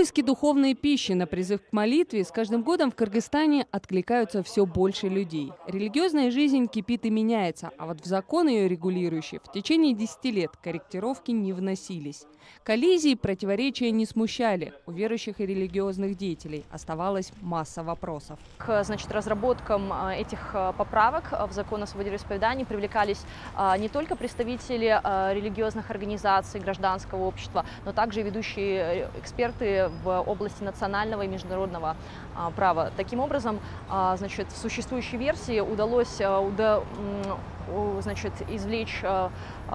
поиски духовной пищи на призыв к молитве с каждым годом в Кыргызстане откликаются все больше людей. Религиозная жизнь кипит и меняется, а вот в закон ее регулирующий в течение 10 лет корректировки не вносились. Коллизии, противоречия не смущали. У верующих и религиозных деятелей оставалась масса вопросов. К разработкам этих поправок в закон о свободе вероисповедания привлекались не только представители религиозных организаций, гражданского общества, но также и ведущие эксперты в области национального и международного права. Таким образом, в существующей версии удалось извлечь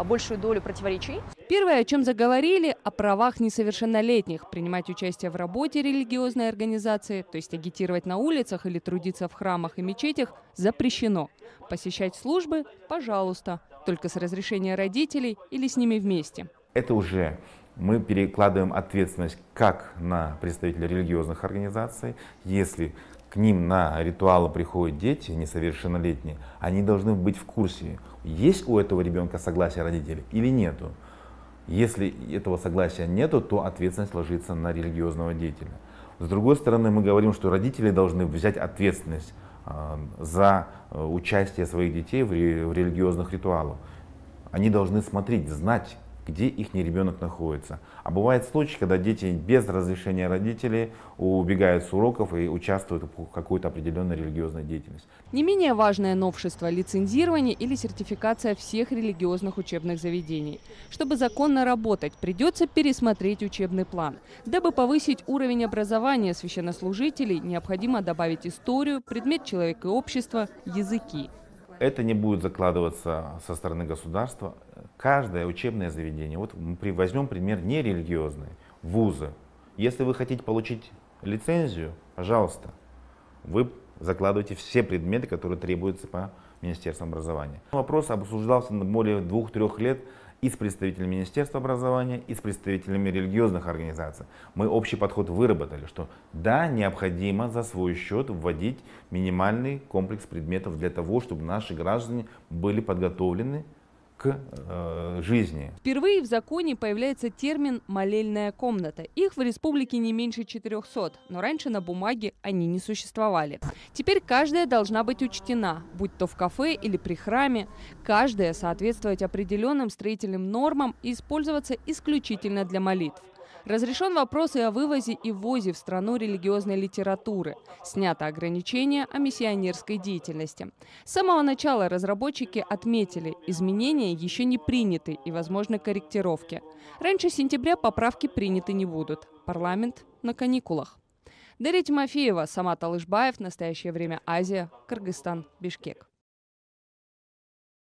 большую долю противоречий. Первое, о чем заговорили, о правах несовершеннолетних. Принимать участие в работе религиозной организации, то есть агитировать на улицах или трудиться в храмах и мечетях, запрещено. Посещать службы – пожалуйста, только с разрешения родителей или с ними вместе. Это уже мы перекладываем ответственность как на представителей религиозных организаций. Если к ним на ритуалы приходят дети несовершеннолетние, они должны быть в курсе, есть у этого ребенка согласие родителей или нету. Если этого согласия нету, то ответственность ложится на религиозного деятеля. С другой стороны, мы говорим, что родители должны взять ответственность за участие своих детей в религиозных ритуалах. Они должны смотреть, знать, где их ребенок находится. А бывают случаи, когда дети без разрешения родителей убегают с уроков и участвуют в какой-то определенной религиозной деятельности. Не менее важное новшество – лицензирование или сертификация всех религиозных учебных заведений. Чтобы законно работать, придется пересмотреть учебный план. Дабы повысить уровень образования священнослужителей, необходимо добавить историю, предмет человека и общества, языки. Это не будет закладываться со стороны государства. Каждое учебное заведение, вот мы возьмем пример нерелигиозный, вузы. Если вы хотите получить лицензию, пожалуйста, вы закладываете все предметы, которые требуются по Министерству образования. Вопрос обсуждался более 2-3 лет и с представителями Министерства образования, и с представителями религиозных организаций. Мы общий подход выработали, что да, необходимо за свой счет вводить минимальный комплекс предметов для того, чтобы наши граждане были подготовлены к жизни. Впервые в законе появляется термин «молельная комната». Их в республике не меньше 400, но раньше на бумаге они не существовали. Теперь каждая должна быть учтена, будь то в кафе или при храме. Каждая соответствовать определенным строительным нормам и использоваться исключительно для молитв. Разрешен вопрос и о вывозе и ввозе в страну религиозной литературы. Снято ограничение о миссионерской деятельности. С самого начала разработчики отметили, изменения еще не приняты и возможны корректировки. Раньше сентября поправки приняты не будут. Парламент на каникулах. Дарья Тимофеева, Самат Алышбаев. Настоящее время. Азия. Кыргызстан. Бишкек.